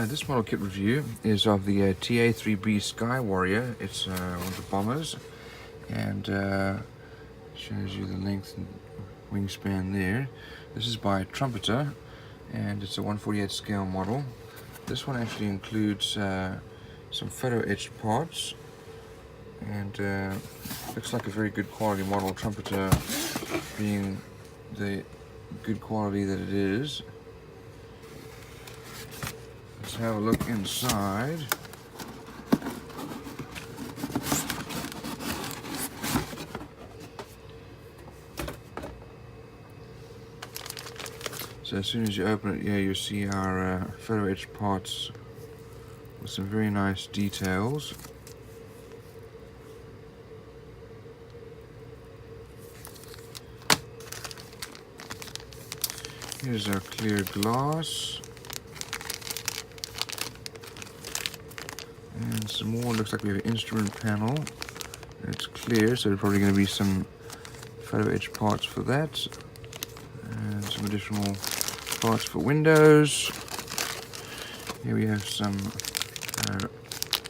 This model kit review is of the TA-3B Skywarrior. It's one of the bombers, and shows you the length and wingspan there. This is by Trumpeter, and it's a 1/48 scale model. This one actually includes some photo etched parts, and looks like a very good quality model. Trumpeter being the good quality that it is. Let's have a look inside. So as soon as you open it, you see our photo etched parts with some very nice details. Here's our clear glass. And some more. Looks like we have an instrument panel. It's clear, so there's probably going to be some photo etched parts for that. And some additional parts for windows. Here we have some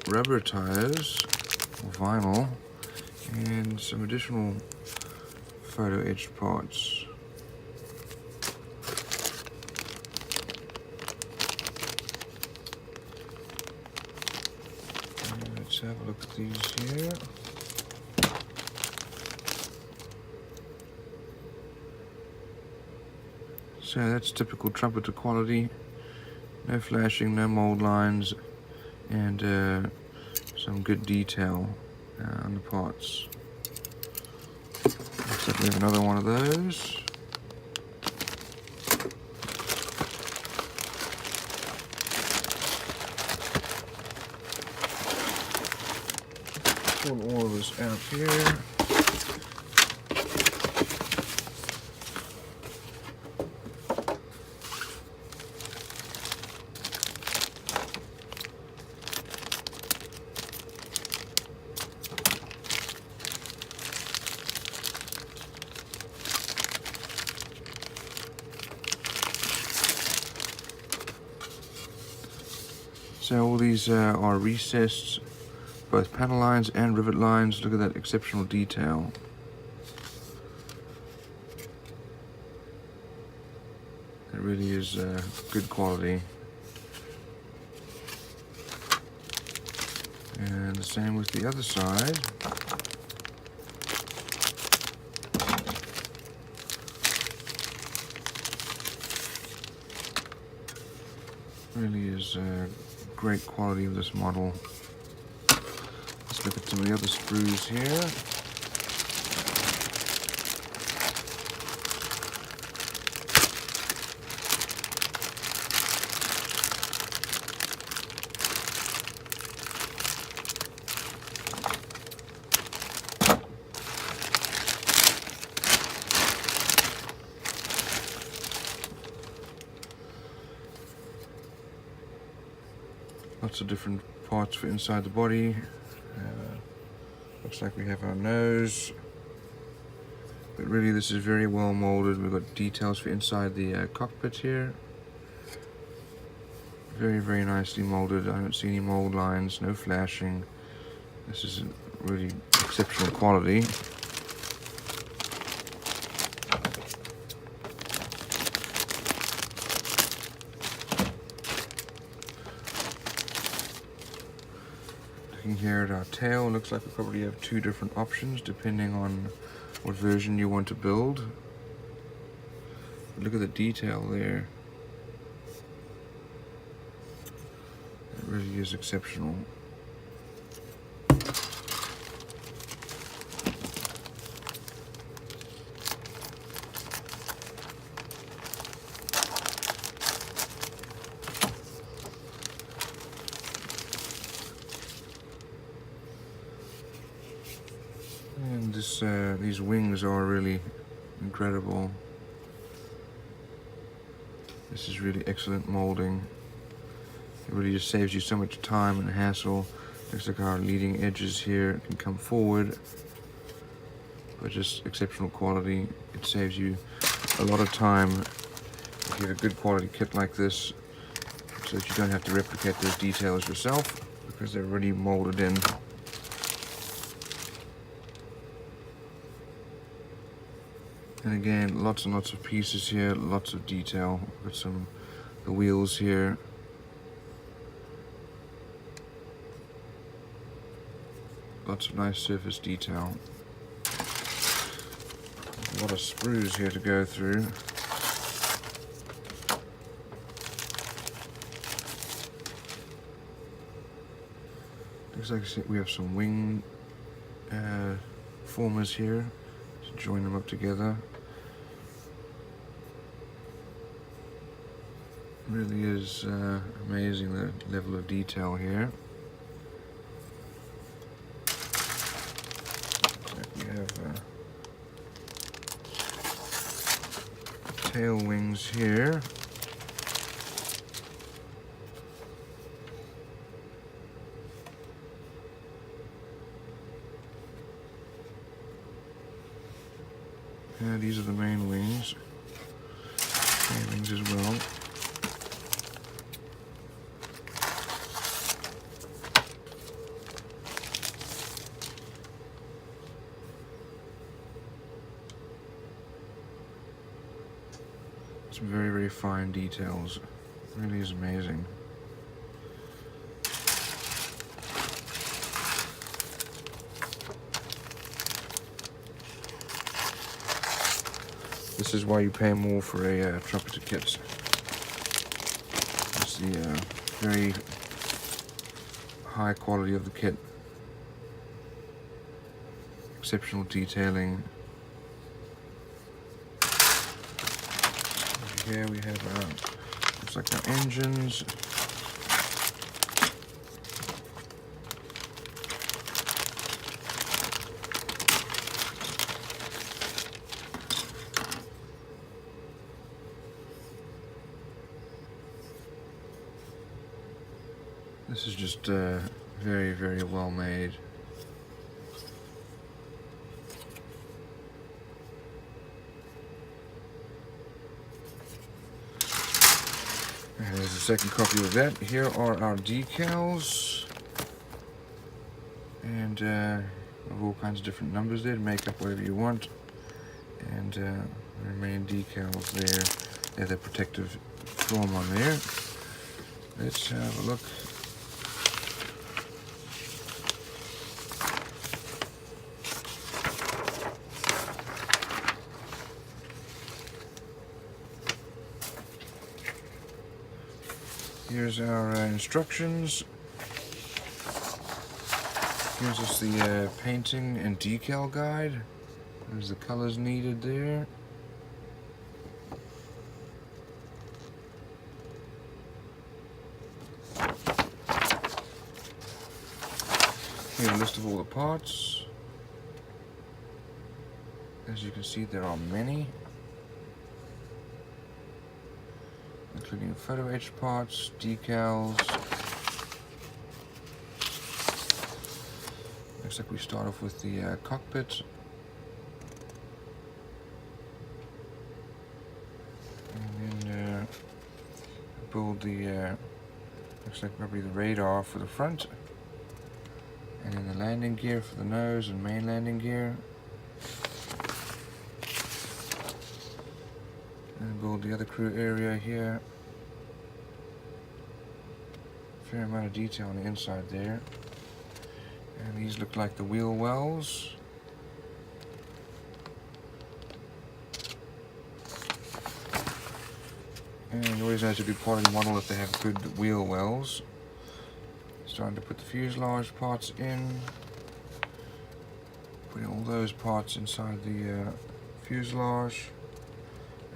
rubber tires, or vinyl, and some additional photo etched parts. Let's have a look at these here. So that's typical Trumpeter quality. No flashing, no mold lines, and some good detail on the parts. Looks like we have another one of those. Pull all of this out here. So all these are recessed, both panel lines and rivet lines. Look at that exceptional detail. It really is good quality. And the same with the other side. Really is great quality of this model. Let's look at some of the other screws here. Lots of different parts for inside the body. Looks like we have our nose. But really this is very well molded. We've got details for inside the cockpit here. Very, very nicely molded. I don't see any mold lines, no flashing. This is really exceptional quality. Looking here at our tail, looks like we probably have two different options depending on what version you want to build. But look at the detail there. It really is exceptional. And these wings are really incredible. This is really excellent molding. It really just saves you so much time and hassle. Looks like our leading edges here can come forward, but just exceptional quality. It saves you a lot of time. If you have a good quality kit like this, so that you don't have to replicate those details yourself because they're already molded in. And again, lots and lots of pieces here, lots of detail. Got the wheels here. Lots of nice surface detail. A lot of sprues here to go through. Looks like we have some wing formers here to join them up together. Really is amazing, the level of detail here. We have tail wings here. These are the main wings. Tail wings as well. Some very, very fine details. It really is amazing. This is why you pay more for a Trumpeter kit. It's the very high quality of the kit. Exceptional detailing. Here we have, looks like our engines. This is just very, very well made. And there's a second copy of that. Here are our decals. And of all kinds of different numbers there to make up whatever you want. And the remaining decals there. They have the protective film on there. Let's have a look. Here's our instructions. Here's us the painting and decal guide. There's the colors needed there. Here's a list of all the parts. As you can see, there are many, including photo etch parts, decals. Looks like we start off with the cockpit. And then build the, looks like probably the radar for the front. And then the landing gear for the nose and main landing gear. And build the other crew area here. Fair amount of detail on the inside there. And these look like the wheel wells. And you always know it's a good quality model if they have good wheel wells. Starting to put the fuselage parts in. Putting all those parts inside the fuselage.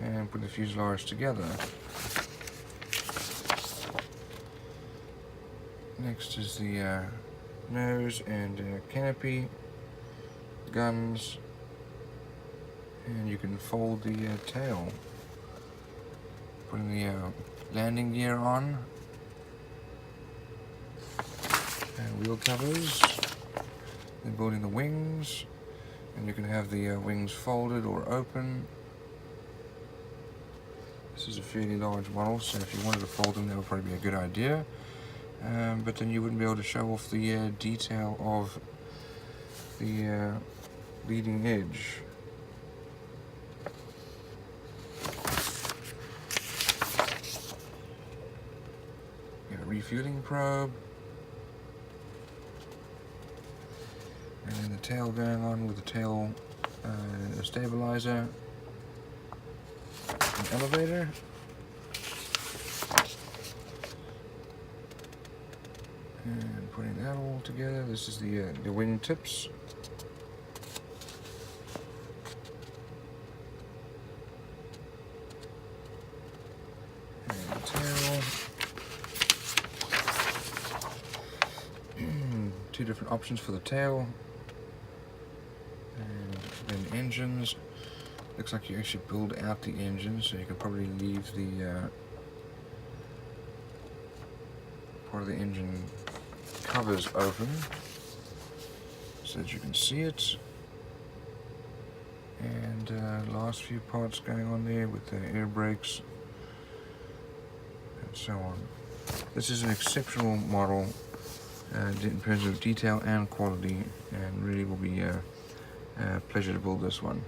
And put the fuselage together. Next is the nose and canopy, guns, and you can fold the tail. Putting the landing gear on, and wheel covers, then building the wings, and you can have the wings folded or open. This is a fairly large model, so if you wanted to fold them, that would probably be a good idea. But then you wouldn't be able to show off the detail of the leading edge. Got a refueling probe. And then the tail going on with the tail stabilizer. An elevator. And putting that all together, this is the wing tips. And the tail. Two different options for the tail. And then engines. Looks like you actually build out the engine, so you can probably leave the part of the engine covers open so that you can see it. And last few parts going on there with the air brakes and so on. This is an exceptional model in terms of detail and quality, and really will be a pleasure to build this one.